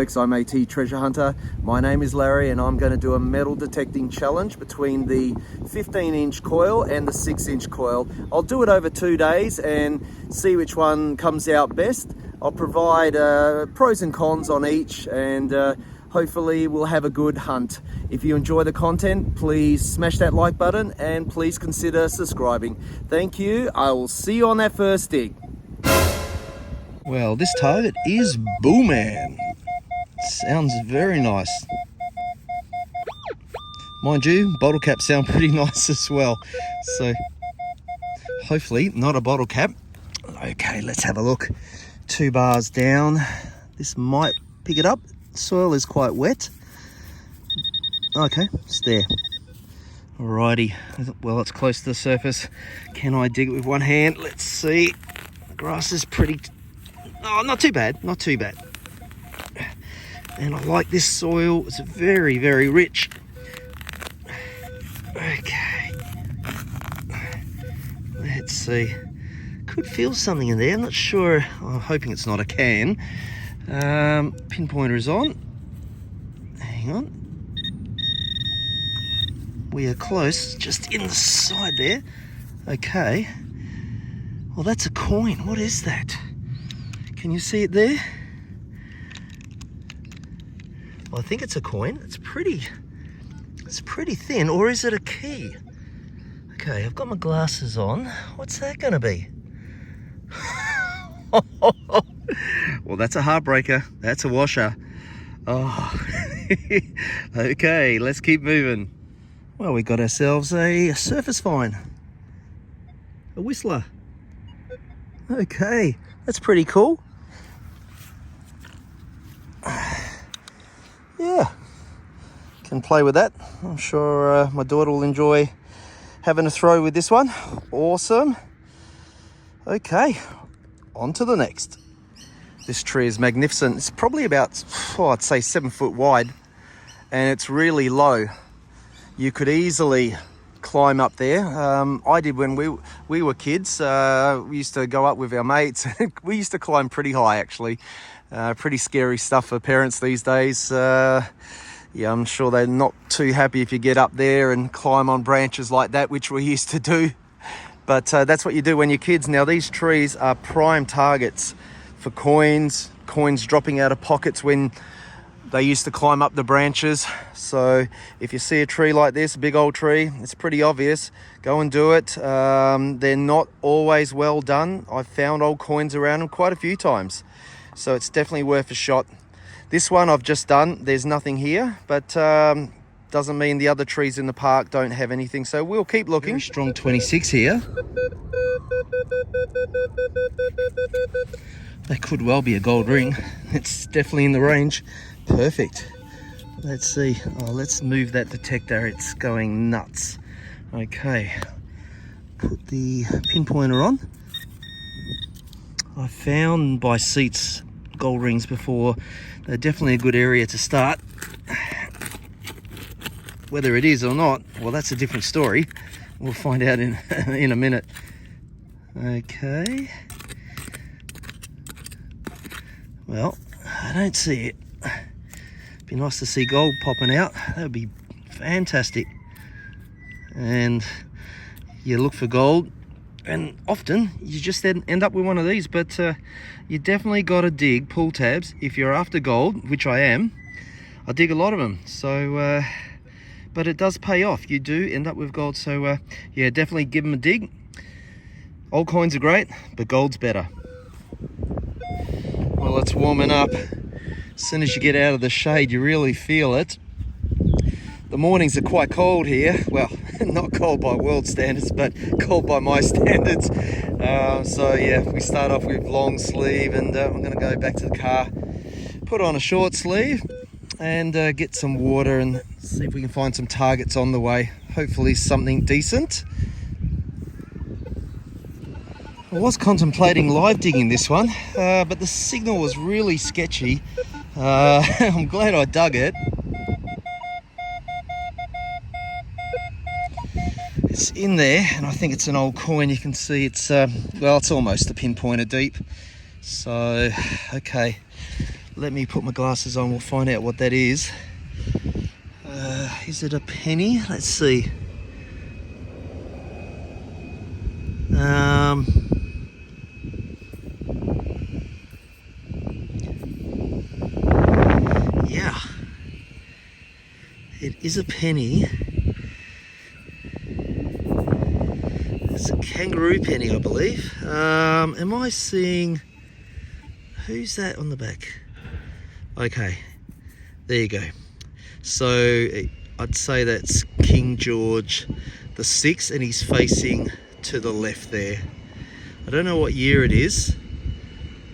Equinox, I'm AT Treasure Hunter. My name is Larry and I'm going to do a metal detecting challenge between the 15-inch coil and the 6-inch coil. I'll do it over 2 days and see which one comes out best. I'll provide pros and cons on each, and hopefully we'll have a good hunt. If you enjoy the content, please smash that like button and please consider subscribing. Thank you. I will see you on that first dig. Well, this target is Booman. Sounds very nice. Mind you, bottle caps sound pretty nice as well. So hopefully not a bottle cap. Okay, let's have a look. 2 bars down. This might pick it up. Soil is quite wet. Okay, it's there. Alrighty, well, it's close to the surface. Can I dig it with one hand? Let's see. The grass is pretty... Oh, not too bad, not too bad. And I like this soil. It's very, very rich. Okay. Let's see. Could feel something in there. I'm not sure. I'm hoping it's not a can. Pinpointer is on. Hang on. We are close, just in the side there. Okay. Well, that's a coin. What is that? Can you see it there? Well, I think it's a coin. It's pretty thin. Or is it a key? Okay, I've got my glasses on. What's that gonna be? Well, that's a heartbreaker. That's a washer. Oh. Okay, let's keep moving. Well, we got ourselves a surface find. A whistler. Okay, that's pretty cool. Yeah, can play with that. I'm sure my daughter will enjoy having a throw with this one. Awesome. Okay, on to the next. This tree is magnificent. It's probably about, I'd say 7 foot wide, and it's really low. You could easily climb up there. I did when we were kids. We used to go up with our mates. We used to climb pretty high, actually. Pretty scary stuff for parents these days. Yeah, I'm sure they're not too happy if you get up there and climb on branches like that, which we used to do. But that's what you do when you're kids. Now, these trees are prime targets for coins dropping out of pockets when they used to climb up the branches. So if you see a tree like this, a big old tree, it's pretty obvious. Go and do it. They're not always well done. I've found old coins around them quite a few times. So it's definitely worth a shot. This one I've just done, there's nothing here, but doesn't mean the other trees in the park don't have anything. So we'll keep looking. Very strong 26 here. That could well be a gold ring. It's definitely in the range. Perfect. Let's see. Oh, let's move that detector. It's going nuts. Okay. Put the pinpointer on. I found by seats gold rings before. They're definitely a good area to start. Whether it is or not, well, that's a different story. We'll find out in a minute. Okay. Well, I don't see it. Be nice to see gold popping out. That would be fantastic. And you look for gold, and often you just end up with one of these. But you definitely got to dig pull tabs if you're after gold, which I am. I dig a lot of them. So, but it does pay off. You do end up with gold. So yeah, definitely give them a dig. Old coins are great, but gold's better. Well, it's warming up. As soon as you get out of the shade, you really feel it. The mornings are quite cold here. Well, not cold by world standards, but cold by my standards. So yeah, we start off with long sleeve, and I'm going to go back to the car, put on a short sleeve, and get some water and see if we can find some targets on the way. Hopefully something decent. I was contemplating live digging this one, but the signal was really sketchy. I'm glad I dug it. It's in there, and I think it's an old coin. You can see it's, well, it's almost a pinpointer deep. So, okay, let me put my glasses on, we'll find out what that is. Is it a penny? Let's see. Yeah, it is a penny. It's a kangaroo penny, I believe. Am I seeing, who's that on the back? Okay, there you go. So I'd say that's King George the VI, and he's facing to the left there. I don't know what year it is.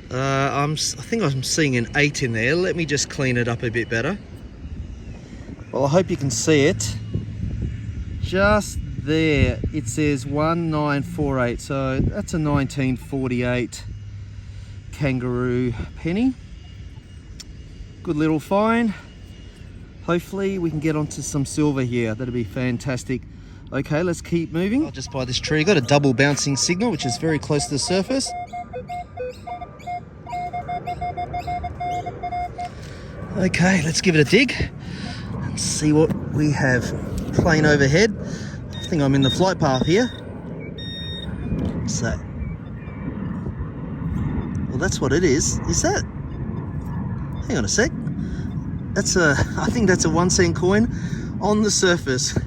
I think I'm seeing an 8 in there. Let me just clean it up a bit better. Well, I hope you can see it. Just there, it says 1948, so that's a 1948 kangaroo penny. Good little find. Hopefully we can get onto some silver here. That'd be fantastic. Okay, let's keep moving. Just by this tree, got a double bouncing signal, which is very close to the surface. Okay, let's give it a dig and see what we have. Plane overhead. I think I'm in the flight path here. What's that? Well, that's what it is. Is that? Hang on a sec. I think that's a 1 cent coin on the surface.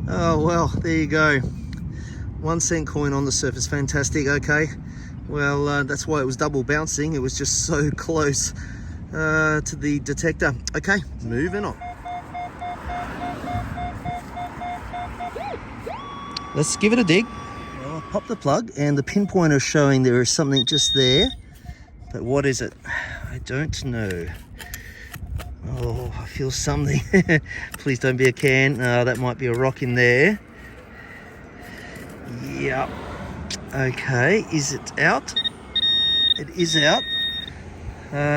Oh, well, there you go. 1 cent coin on the surface. Fantastic. Okay. Well, that's why it was double bouncing. It was just so close to the detector. Okay, moving on. Let's give it a dig. Well, I popped the plug and the pinpointer is showing there is something just there. But what is it? I don't know. Oh, I feel something. Please don't be a can. That might be a rock in there. Yep. Okay, is it out? It is out.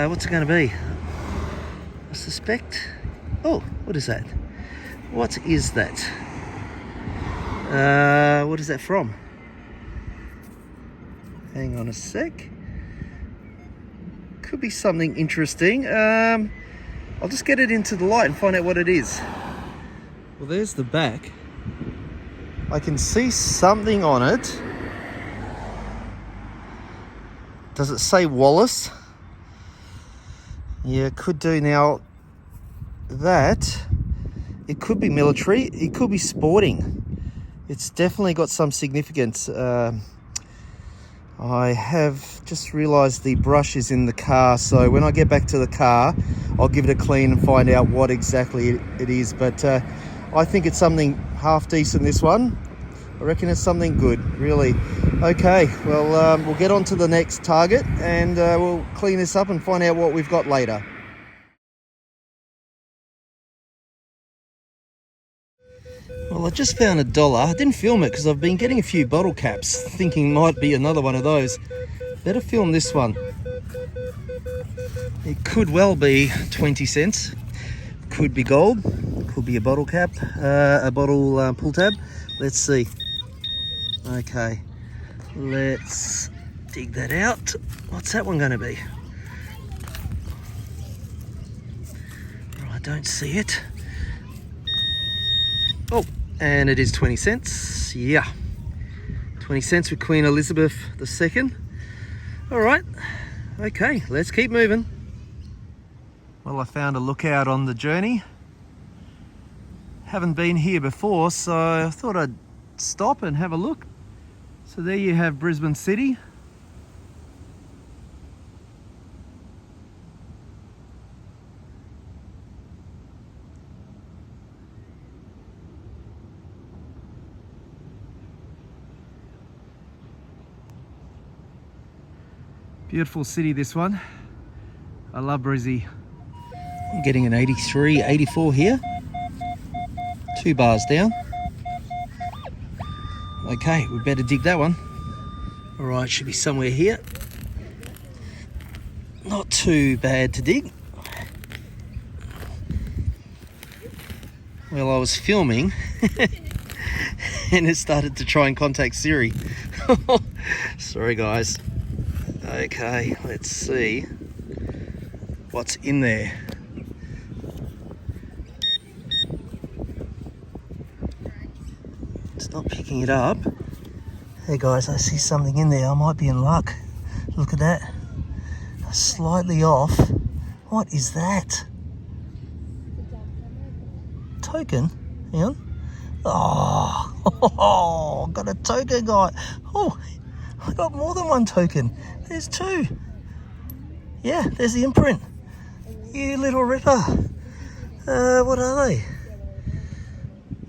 What's it going to be? I suspect. Oh, what is that? What is that? What is that from? Hang on a sec. Could be something interesting. I'll just get it into the light and find out what it is. Well, there's the back. I can see something on it. Does it say Wallace? Yeah, it could do. Now, that, it could be military, it could be sporting. It's definitely got some significance. I have just realised the brush is in the car, so when I get back to the car, I'll give it a clean and find out what exactly it is. But I think it's something half decent, this one. I reckon it's something good, really. Okay, well, we'll get on to the next target and we'll clean this up and find out what we've got later. Well, I just found $1. I didn't film it because I've been getting a few bottle caps, thinking might be another one of those. Better film this one. It could well be 20 cents. Could be gold. Could be a bottle cap, a bottle pull tab. Let's see. Okay, let's dig that out. What's that one going to be? Oh, I don't see it. Oh, and it is 20 cents. Yeah, 20 cents with Queen Elizabeth II. All right, okay, let's keep moving. Well, I found a lookout on the journey. Haven't been here before, so I thought I'd stop and have a look. So there you have Brisbane City. Beautiful city, this one. I love Brizzy. I'm getting an 83, 84 here. 2 bars down. Okay, we better dig that one. All right, should be somewhere here. Not too bad to dig. Well, I was filming and it started to try and contact Siri. Sorry, guys. Okay, let's see. what's in there. It's not picking it up. Hey guys, I see something in there. I might be in luck. Look at that. Slightly off. What is that? Token? Hang on. Oh, got a token, guy. Oh, I got more than one token. There's two. Yeah, there's the imprint. You little ripper. What are they?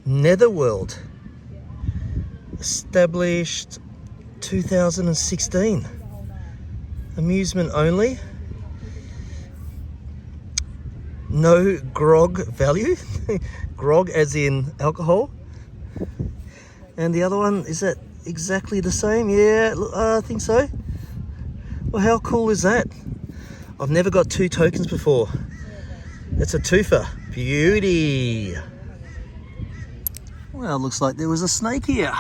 Netherworld. Established 2016. Amusement only. No grog value. Grog as in alcohol. And the other one, is that exactly the same? Yeah, I think so. Well, how cool is that? I've never got two tokens before. It's a twofer. Beauty. Well, it looks like there was a snake here.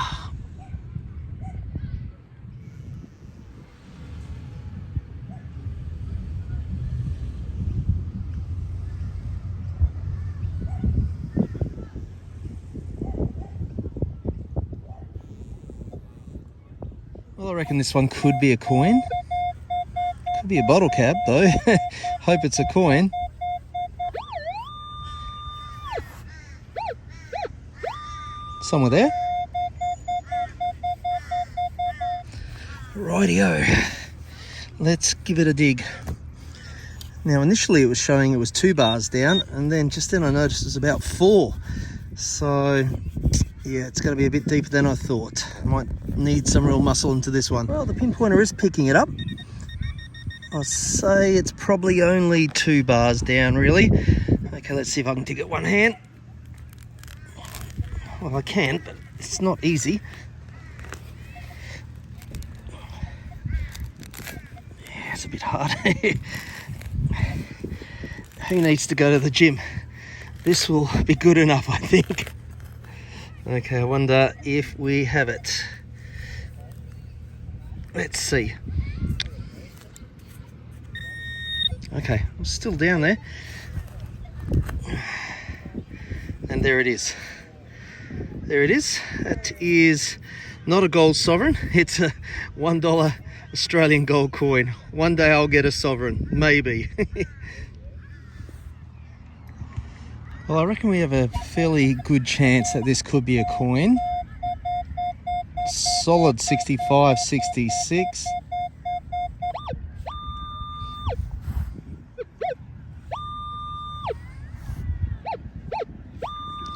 Well, I reckon this one could be a coin. Could be a bottle cap though. Hope it's a coin. Somewhere there. Rightio. Let's give it a dig. Now initially it was showing it was 2 bars down, and then just then I noticed it was about 4. So yeah, it's going to be a bit deeper than I thought. I might need some real muscle into this one. Well, the pinpointer is picking it up. I'll say it's probably only 2 bars down, really. Okay, let's see if I can dig it one hand. Well, I can, but it's not easy. Yeah, it's a bit hard. Who needs to go to the gym? This will be good enough, I think. Okay, I wonder if we have it. Let's see. Okay, I'm still down there. And there it is. There it is. That is not a gold sovereign. It's a $1 Australian gold coin. One day I'll get a sovereign, maybe. Well, I reckon we have a fairly good chance that this could be a coin. Solid 65, 66.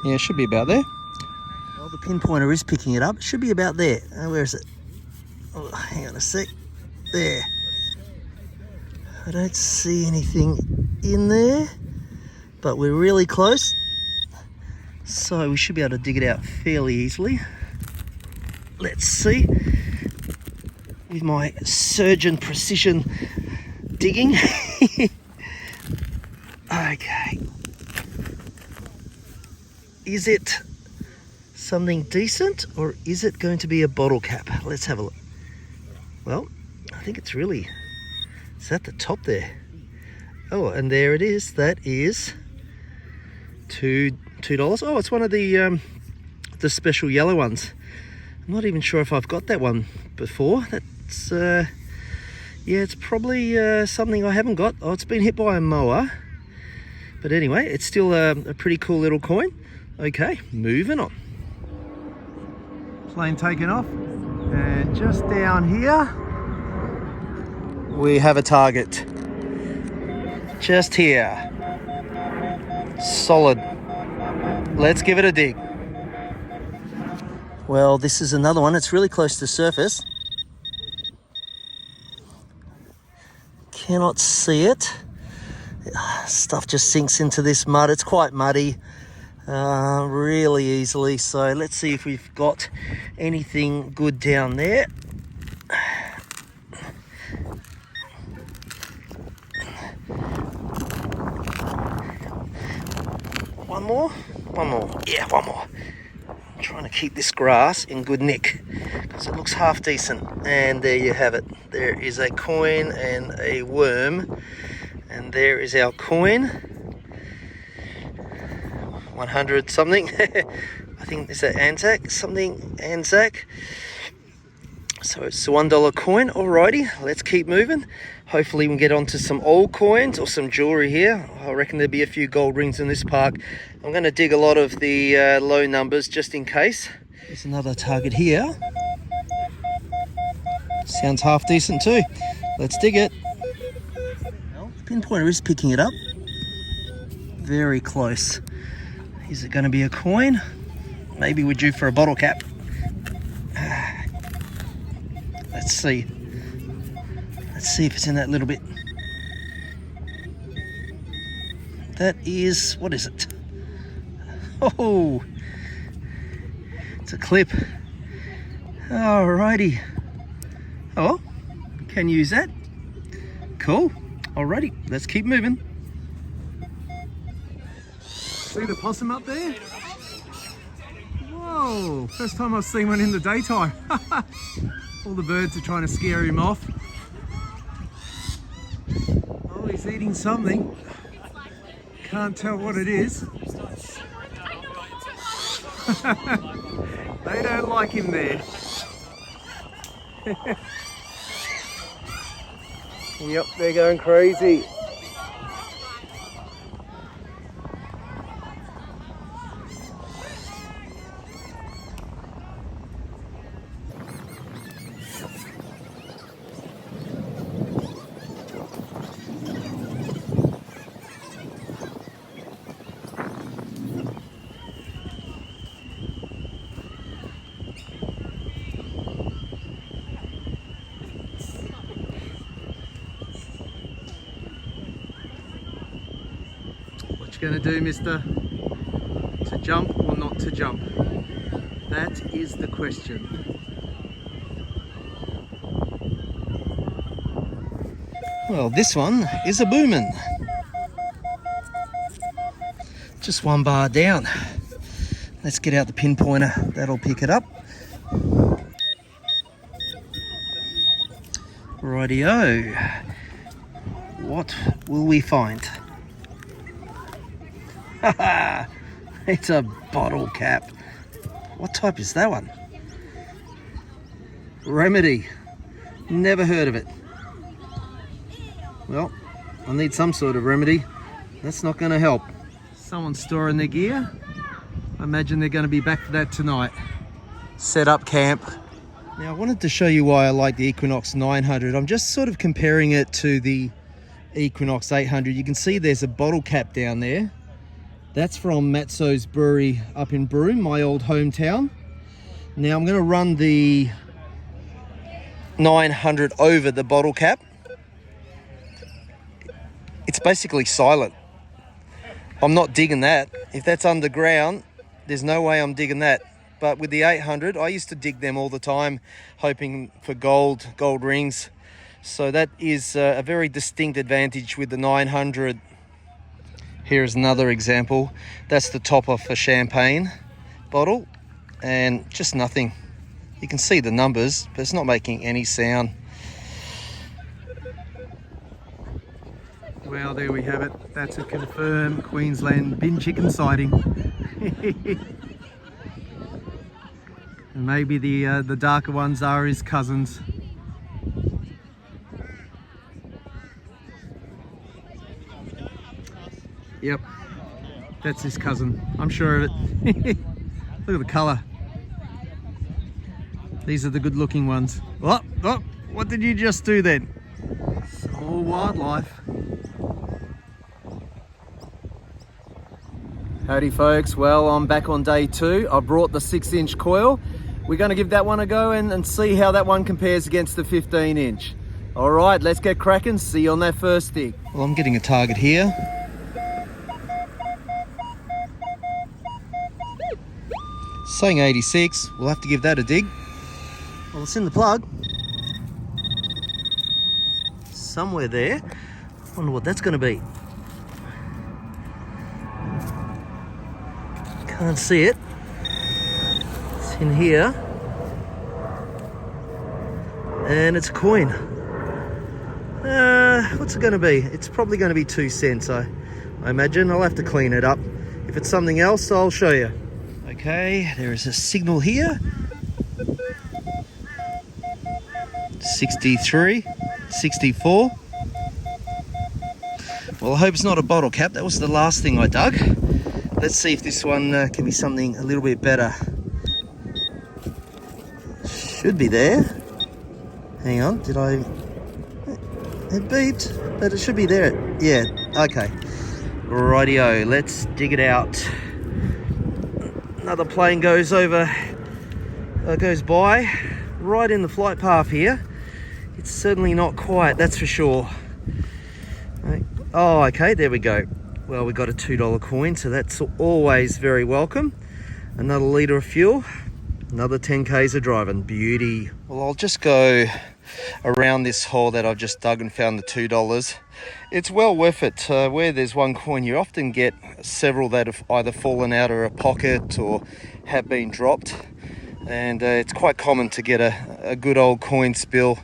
Yeah, it should be about there. Well, the pinpointer is picking it up. It should be about there. Where is it? Oh, hang on a sec. There. I don't see anything in there, but we're really close. So we should be able to dig it out fairly easily. Let's see. With my surgeon precision digging. Okay. Is it something decent, or is it going to be a bottle cap? Let's have a look. Well, I think it's at the top there. Oh, and there it is. That is $2. Oh, it's one of the special yellow ones. I'm not even sure if I've got that one before. That's yeah, it's probably something I haven't got. Oh, it's been hit by a mower. But anyway, it's still a pretty cool little coin. Okay, moving on. Plane taken off, and just down here we have a target. Just here. Solid. Let's give it a dig. Well, this is another one. It's really close to the surface. Cannot see it. Stuff just sinks into this mud. It's quite muddy. Really easily. So let's see if we've got anything good down there. One more. Yeah, one more. I'm trying to keep this grass in good nick because it looks half decent. And there you have it. There is a coin and a worm. And there is our coin. 100 something. I think it's an Anzac, something Anzac. So it's a $1 coin. Alrighty, let's keep moving. Hopefully we can get onto some old coins or some jewelry here. I reckon there'll be a few gold rings in this park. I'm going to dig a lot of the low numbers just in case. There's another target here. Sounds half decent too. Let's dig it. Well, the pinpointer is picking it up. Very close. Is it going to be a coin? Maybe we're due for a bottle cap. Let's see. Let's see if it's in that little bit. That is, what is it? Oh, it's a clip. Alrighty. Oh, can use that. Cool. Alrighty, let's keep moving. See the possum up there? Whoa, first time I've seen one in the daytime. All the birds are trying to scare him off. Oh, he's eating something. Can't tell what it is. They don't like him there. Yep, they're going crazy. What you gonna do, mister? To jump or not to jump? That is the question. Well, this one is a boomin'. Just one bar down. Let's get out the pinpointer. That'll pick it up. Rightio. What will we find? Haha! It's a bottle cap. What type is that one? Remedy. Never heard of it. Well, I need some sort of remedy. That's not going to help. Someone's storing their gear. I imagine they're going to be back for that tonight. Set up camp. Now I wanted to show you why I like the Equinox 900. I'm just sort of comparing it to the Equinox 800. You can see there's a bottle cap down there. That's from Matzo's Brewery up in Broome, my old hometown. Now I'm going to run the 900 over the bottle cap. It's basically silent. I'm not digging that. If that's underground, there's no way I'm digging that. But with the 800, I used to dig them all the time, hoping for gold rings. So that is a very distinct advantage with the 900. Here's another example. That's the top off a champagne bottle and just nothing. You can see the numbers, but it's not making any sound. Well, there we have it. That's a confirmed Queensland bin chicken sighting. And maybe the darker ones are his cousins. Yep, that's his cousin. I'm sure of it. Look at the colour. These are the good looking ones. Oh, what did you just do then? All wildlife. Howdy folks, well I'm back on day 2. I brought the 6-inch coil. We're going to give that one a go and see how that one compares against the 15-inch. Alright, let's get cracking, see you on that first dig. Well, I'm getting a target here. Saying 86, we'll have to give that a dig. Well, it's in the plug. Somewhere there. Wonder what that's going to be. Can't see it. It's in here. And it's a coin. What's it going to be? It's probably going to be 2 cents, I imagine. I'll have to clean it up. If it's something else, I'll show you. Okay, there is a signal here. 63, 64. Well, I hope it's not a bottle cap. That was the last thing I dug. Let's see if this one can be something a little bit better. Should be there. Hang on, did I... It beeped, but it should be there. Yeah, okay. Rightio, let's dig it out. Another plane goes by right in the flight path here. It's certainly not quiet, that's for sure. Oh, okay, there we go. Well, we got a $2 coin, so that's always very welcome. Another litre of fuel, another 10 k's of driving. Beauty. Well, I'll just go around this hole that I've just dug and found the $2. It's well worth it. Where there's one coin, you often get several that have either fallen out of a pocket or have been dropped. And it's quite common to get a good old coin spill.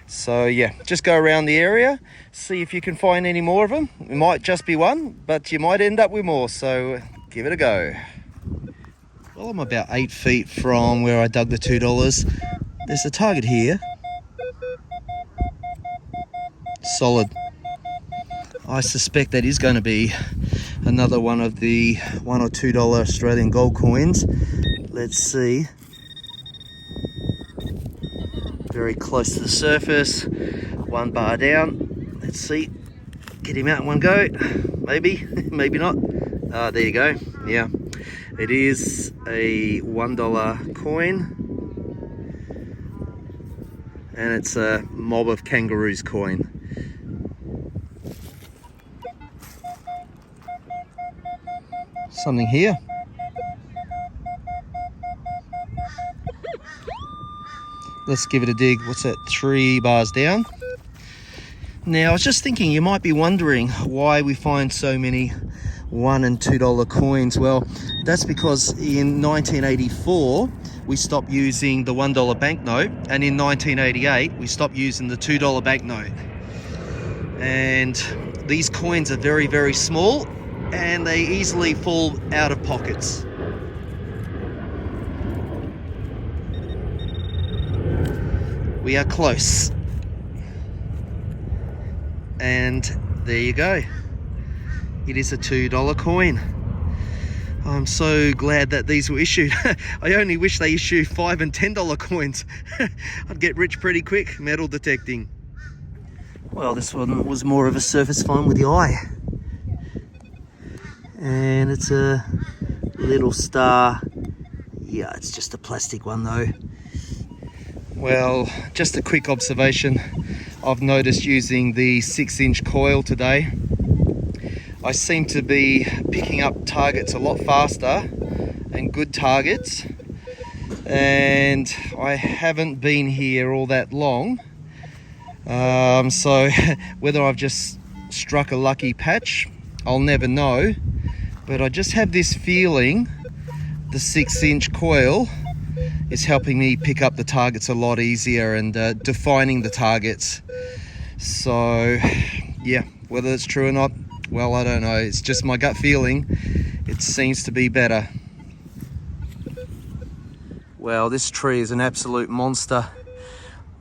So yeah, just go around the area, see if you can find any more of them. It might just be one, but you might end up with more, so give it a go. Well, I'm about 8 feet from where I dug the $2. There's a target here. Solid. I suspect that is going to be another one of the $1 or $2 Australian gold coins. Let's see. Very close to the surface, 1 bar down. Let's see, get him out in one go. Maybe, maybe not. There you go. Yeah, it is a $1 coin, and it's a Mob of Kangaroos coin. Something here. Let's give it a dig. What's that? 3 bars down. Now, I was just thinking, you might be wondering why we find so many $1 and $2 coins. Well, that's because in 1984, we stopped using the $1 banknote, and in 1988, we stopped using the $2 banknote. And these coins are very, very small, and they easily fall out of pockets. We are close. And there you go. It is a $2 coin. I'm so glad that these were issued. I only wish they issued $5 and $10 coins. I'd get rich pretty quick, metal detecting. Well, this one was more of a surface find with the eye. And it's a little star. Yeah, it's just a plastic one though. Well, just a quick observation. I've noticed using the 6-inch coil today, I seem to be picking up targets a lot faster and good targets. And I haven't been here all that long. So whether I've just struck a lucky patch, I'll never know. But I just have this feeling the 6-inch coil is helping me pick up the targets a lot easier and defining the targets. So yeah, whether it's true or not, well, I don't know. It's just my gut feeling. It seems to be better. Well, this tree is an absolute monster.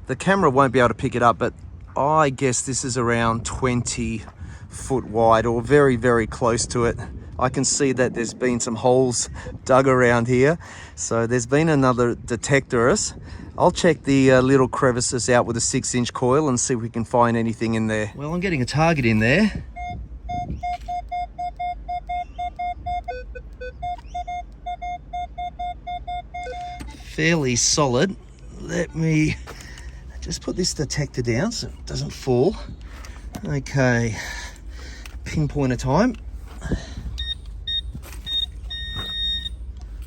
The camera won't be able to pick it up, but I guess this is around 20 foot wide, or very, very close to it. I can see that there's been some holes dug around here. So there's been another detectorus. I'll check the little crevices out with a 6-inch coil and see if we can find anything in there. Well, I'm getting a target in there. Fairly solid. Let me just put this detector down so it doesn't fall. Okay, pinpoint a time.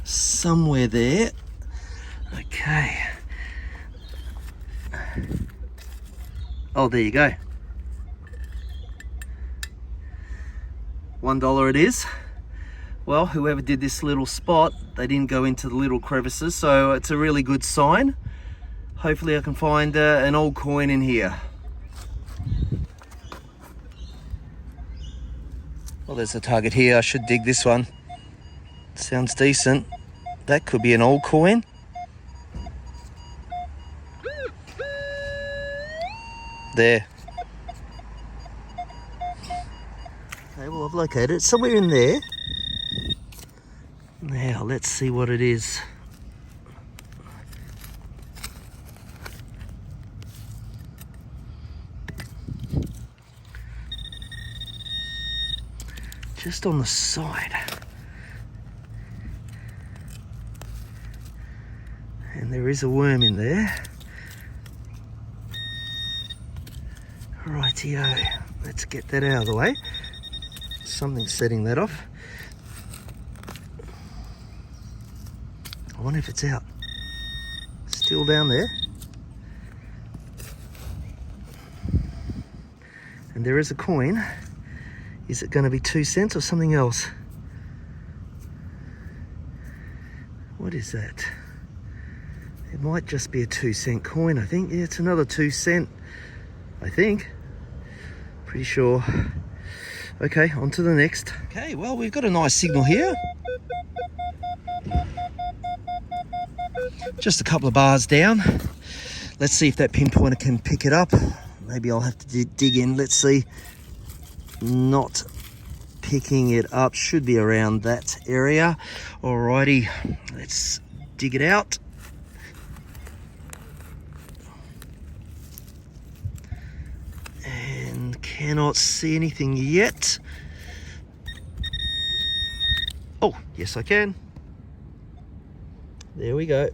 Somewhere there. Okay. Oh, there you go. $1 it is. Well, whoever did this little spot, they didn't go into the little crevices, so it's a really good sign. Hopefully I can find an old coin in here. Well, there's a target here. I should dig this one. Sounds decent. That could be an old coin. There. Okay, well, I've located it somewhere in there. Now, let's see what it is. Just on the side. And there is a worm in there. Rightio, let's get that out of the way. Something's setting that off. I wonder if it's out. Still down there. And there is a coin. Is it going to be 2 cents or something else? What is that? It might just be a 2 cent coin, I think. Yeah, it's another 2 cent, I think. Pretty sure. Okay, on to the next. Okay, well, we've got a nice signal here. Just a couple of bars down. Let's see if that pinpointer can pick it up. Maybe I'll have to dig in. Let's see. Not picking it up. Should be around that area. Alrighty, let's dig it out. And cannot see anything yet. Oh, yes I can. There we go.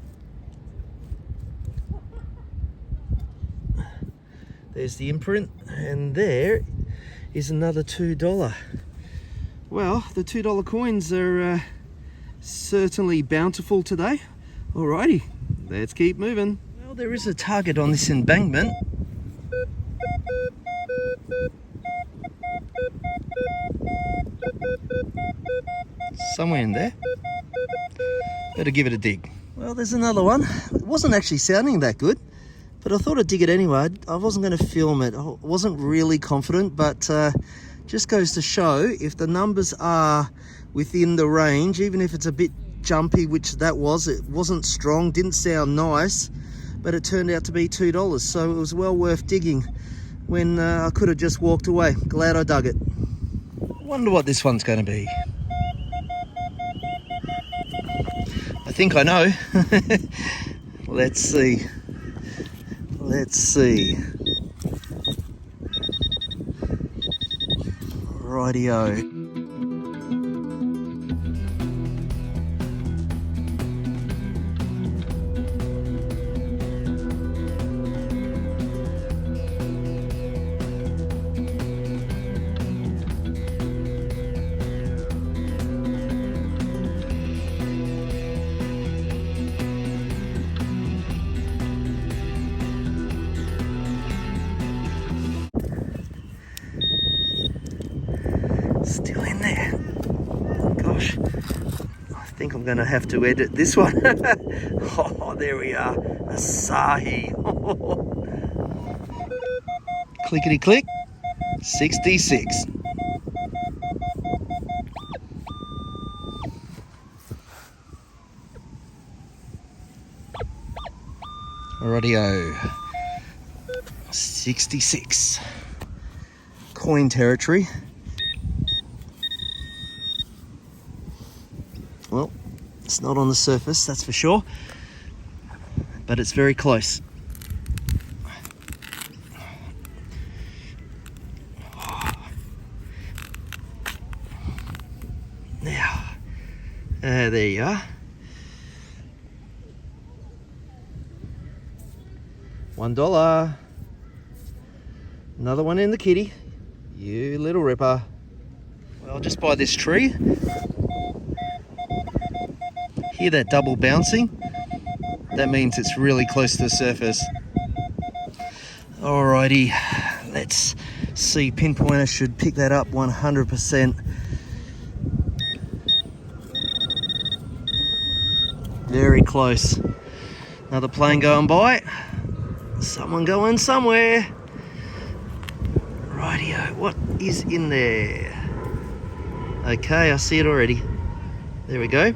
There's the imprint, and there is another $2. Well, the $2 coins are certainly bountiful today. Alrighty, let's keep moving. Well, there is a target on this embankment. Somewhere in there. Better give it a dig. Well, there's another one. It wasn't actually sounding that good, but I thought I'd dig it anyway. I wasn't going to film it. I wasn't really confident, but just goes to show if the numbers are within the range, even if it's a bit jumpy, which that was, it wasn't strong, didn't sound nice, but it turned out to be $2. So it was well worth digging when I could have just walked away. Glad I dug it. Wonder what this one's going to be. I think I know. Let's see. Let's see. Rightio. Still in there. Gosh, I think I'm going to have to edit this one. Oh, there we are. Asahi. Clickety click. 66. Rightio. 66. Coin territory. Well, it's not on the surface, that's for sure, but it's very close. Now, there you are. $1. Another one in the kitty. You little ripper. Well, just by this tree. Hear that double bouncing? That means it's really close to the surface. Alrighty, let's see. Pinpointer should pick that up 100%. Very close. Another plane going by. Someone going somewhere. Rightio, what is in there? Okay, I see it already. There we go.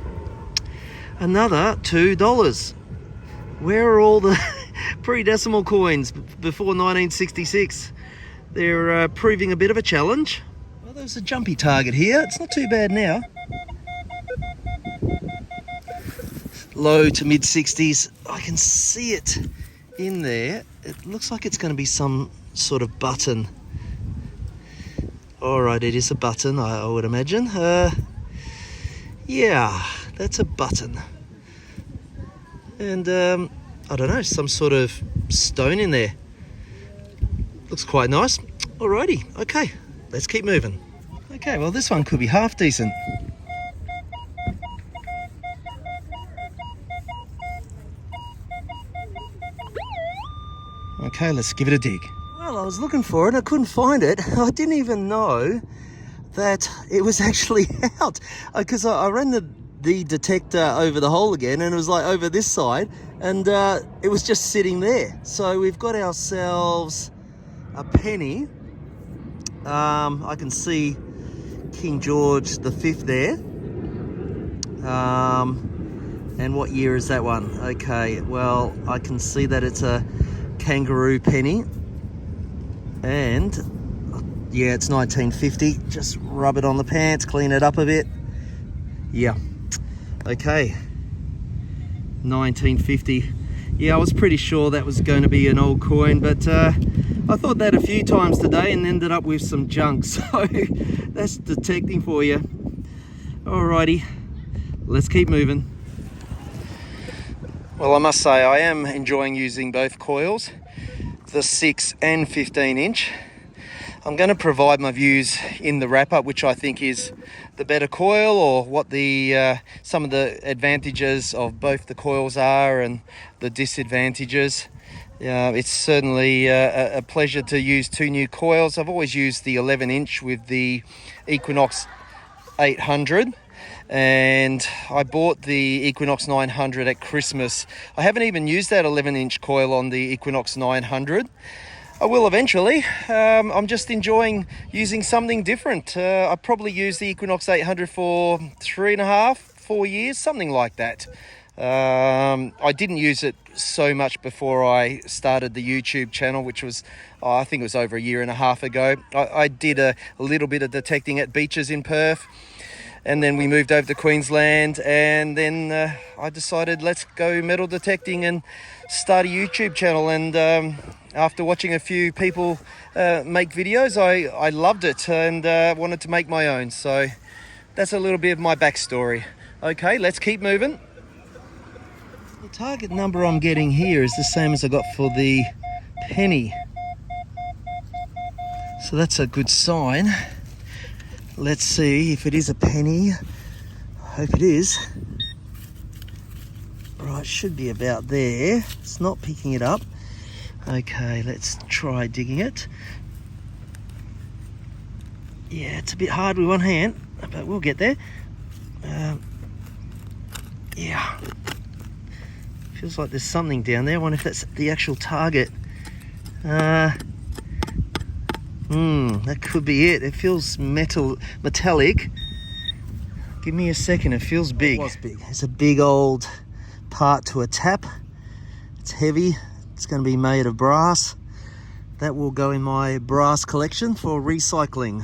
Another $2. Where are all the pre-decimal coins before 1966? They're proving a bit of a challenge. Well, there's a jumpy target here. It's not too bad now. Low to mid 60s. I can see it in there. It looks like it's going to be some sort of button. All right, it is a button, I would imagine. Yeah, that's a button. And I don't know, some sort of stone in there. Looks quite nice. Alrighty, okay, let's keep moving. Okay, well, this one could be half decent. Okay, let's give it a dig. Well, I was looking for it, I couldn't find it. I didn't even know that it was actually out, because I ran the detector over the hole again, and it was like over this side, and it was just sitting there. So we've got ourselves a penny. I can see King George V there. And what year is that one? Okay, well, I can see that it's a kangaroo penny, and yeah, it's 1950. Just rub it on the pants, clean it up a bit. Yeah, okay, 1950. Yeah, I was pretty sure that was going to be an old coin, but I thought that a few times today and ended up with some junk. So that's detecting for you. Alrighty, let's keep moving. Well, I must say I am enjoying using both coils, the 6 and 15 inch. I'm going to provide my views in the wrap-up, which I think is the better coil, or what the some of the advantages of both the coils are and the disadvantages. It's certainly a pleasure to use two new coils. I've always used the 11 inch with the Equinox 800. And I bought the Equinox 900 at Christmas. I haven't even used that 11 inch coil on the Equinox 900. I will eventually. I'm just enjoying using something different. I probably used the Equinox 800 for 3.5, 4 years, something like that. I didn't use it so much before I started the YouTube channel, which was, I think it was over 1.5 years ago. I did a little bit of detecting at beaches in Perth. And then we moved over to Queensland, and then I decided let's go metal detecting and start a YouTube channel. And after watching a few people make videos, I loved it and wanted to make my own. So that's a little bit of my backstory. Okay, let's keep moving. The target number I'm getting here is the same as I got for the penny. So that's a good sign. Let's see if it is a penny. I hope it is. Right, should be about there. It's not picking it up. Okay, let's try digging it. Yeah, it's a bit hard with one hand, but we'll get there. Yeah. Feels like there's something down there. I wonder if that's the actual target. That could be it. It feels metallic. Give me a second. It feels big. It was big. It's a big old part to a tap. It's heavy. It's going to be made of brass. That will go in my brass collection for recycling.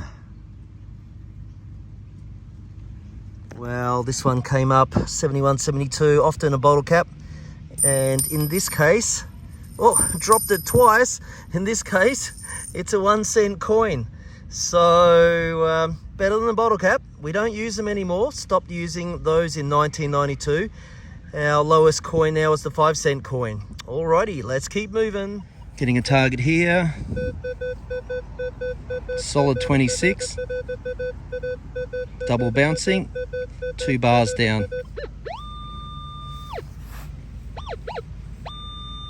Well, this one came up 71.72, often a bottle cap. And in this case, dropped it twice. In this case, it's a 1 cent coin. So better than a bottle cap. We don't use them anymore. Stopped using those in 1992. Our lowest coin now is the 5 cent coin. Alrighty, let's keep moving. Getting a target here. Solid 26. Double bouncing. 2 bars down.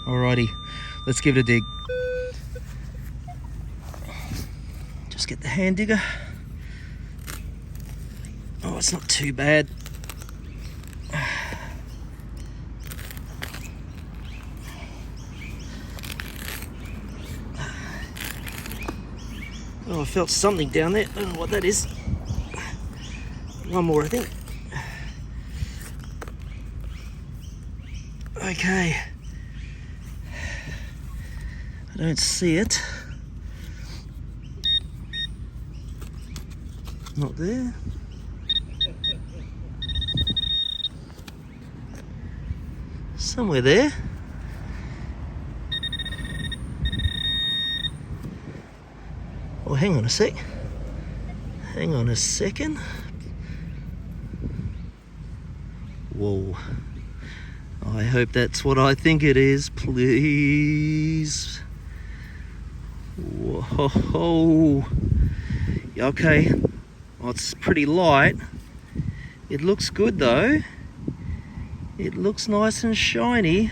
Alrighty, let's give it a dig. Just get the hand digger. Oh, it's not too bad. Oh, I felt something down there. I don't know what that is. one more, I think. Okay. I don't see it. Not there. Somewhere there. Oh, hang on a sec. Hang on a second. Whoa. I hope that's what I think it is, please. Whoa. Okay. Well, it's pretty light. It looks good though. It looks nice and shiny.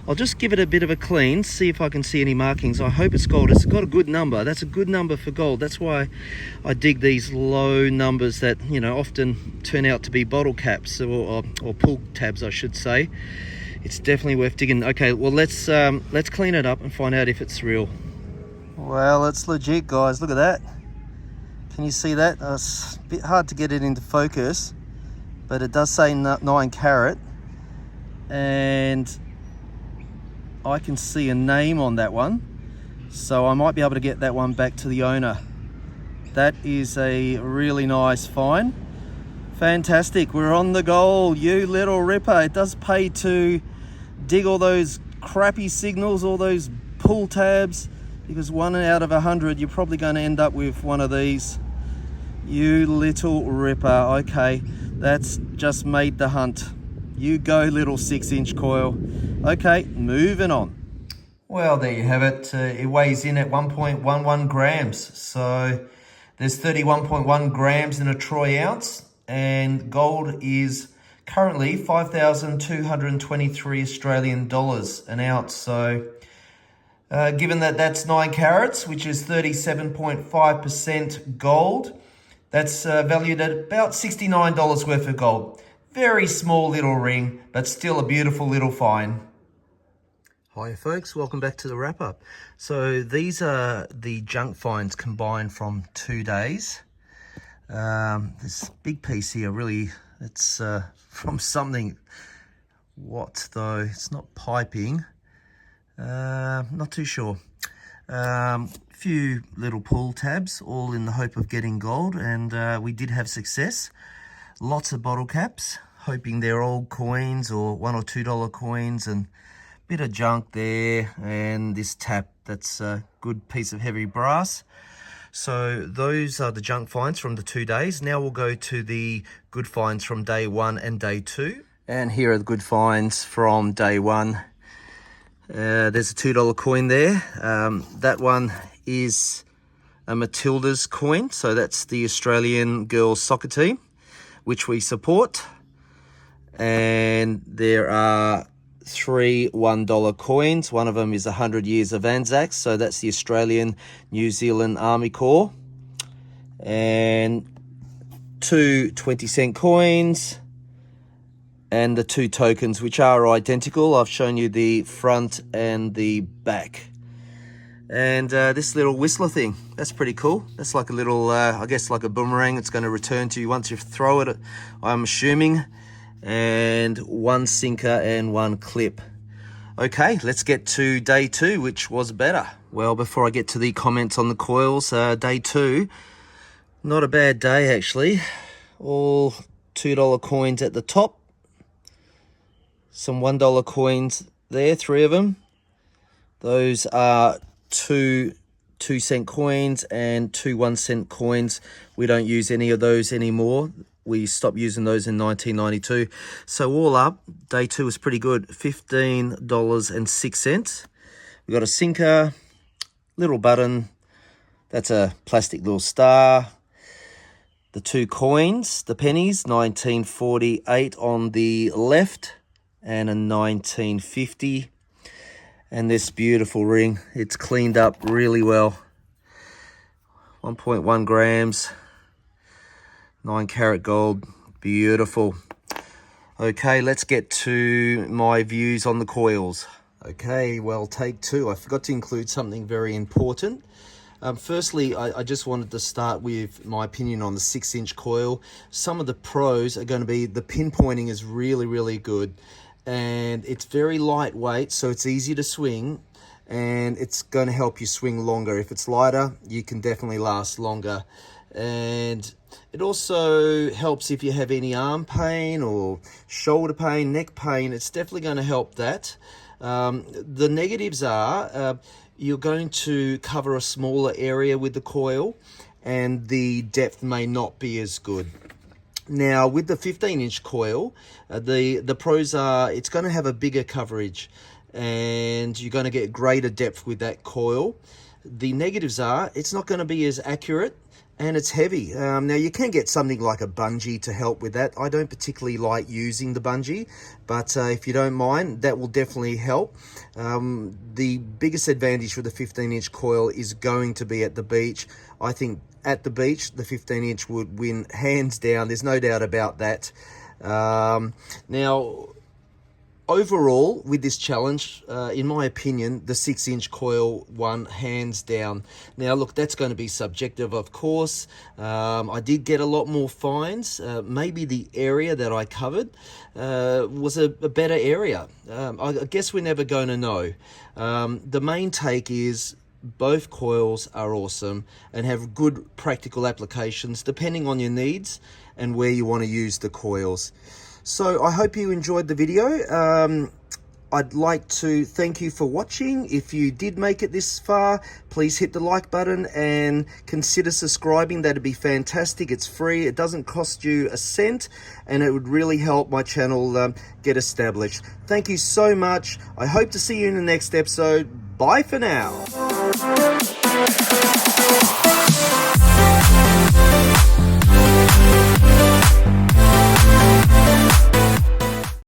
I'll just give it a bit of a clean, see if I can see any markings. I hope it's gold. It's got a good number. That's a good number for gold. That's why I dig these low numbers that, you know, often turn out to be bottle caps or pull tabs, I should say. It's definitely worth digging. Okay, well, let's clean it up and find out if it's real. Well, it's legit, guys. Look at that. Can you see that? It's a bit hard to get it into focus, but it does say 9 carat, and I can see a name on that one, so I might be able to get that one back to the owner. That is a really nice find. Fantastic. We're on the goal, you little ripper. It does pay to dig all those crappy signals, all those pull tabs, because 1 out of 100 you're probably going to end up with one of these. You little ripper. Okay, that's just made the hunt. You go, little 6-inch coil. Okay, moving on. Well, there you have it. It weighs in at 1.11 grams. So there's 31.1 grams in a troy ounce, and gold is currently 5,223 Australian dollars an ounce. So given that that's 9 carats, which is 37.5% gold, that's valued at about $69 worth of gold. Very small little ring, but still a beautiful little find. Hi folks, welcome back to the wrap up. So these are the junk finds combined from 2 days. This big piece here, really, it's from something. What though? It's not piping. Not too sure. Few little pull tabs, all in the hope of getting gold, and we did have success. Lots of bottle caps, hoping they're old coins or $1 or $2 coins, and a bit of junk there, and this tap, that's a good piece of heavy brass. So those are the junk finds from the 2 days. Now we'll go to the good finds from day 1 and day 2. And here are the good finds from day 1. There's a $2 coin there. That one is a Matilda's coin, so that's the Australian girls soccer team, which we support. And there are 3 $1 coins. One of them is 100 years of Anzacs, so that's the Australian New Zealand Army Corps. And 2 20-cent coins, and the 2 tokens, which are identical. I've shown you the front and the back. And this little whistler thing, that's pretty cool. That's like a little, I guess like a boomerang. It's going to return to you once you throw it, I'm assuming. And 1 sinker and 1 clip. Okay, let's get to day 2, which was better. Well, before I get to the comments on the coils, day 2, not a bad day actually. All $2 coins at the top. Some $1 coins there, 3 of them. Those are 2 2-cent coins and 2 1-cent coins. We don't use any of those anymore. We stopped using those in 1992. So all up, day 2 was pretty good. $15.06. We got a sinker, little button. That's a plastic little star. The 2 coins, the pennies, 1948 on the left and a 1950. And this beautiful ring, it's cleaned up really well. 1.1 grams, 9 karat gold, beautiful. Okay, let's get to my views on the coils. Okay, well, take 2. I forgot to include something very important. Firstly, I just wanted to start with my opinion on the 6-inch coil. Some of the pros are going to be the pinpointing is really, really good, and it's very lightweight, so it's easy to swing, and it's going to help you swing longer. If it's lighter, you can definitely last longer. And it also helps if you have any arm pain or shoulder pain, neck pain. It's definitely going to help that. The negatives are you're going to cover a smaller area with the coil, and the depth may not be as good. Now, with the 15-inch coil, the pros are it's going to have a bigger coverage, and you're going to get greater depth with that coil. The negatives are it's not going to be as accurate, and it's heavy. Now, you can get something like a bungee to help with that. I don't particularly like using the bungee, but if you don't mind, that will definitely help. The biggest advantage with the 15-inch coil is going to be at the beach. I think at the beach, the 15-inch would win hands down. There's no doubt about that. Now, overall, with this challenge, in my opinion, the 6-inch coil won hands down. Now, look, that's going to be subjective, of course. I did get a lot more fines. Maybe the area that I covered was a better area. I guess we're never going to know. The main take is both coils are awesome and have good practical applications depending on your needs and where you want to use the coils. So I hope you enjoyed the video. I'd like to thank you for watching. If you did make it this far, please hit the like button and consider subscribing. That'd be fantastic. It's free. It doesn't cost you a cent, and it would really help my channel get established. Thank you so much. I hope to see you in the next episode. Bye for now.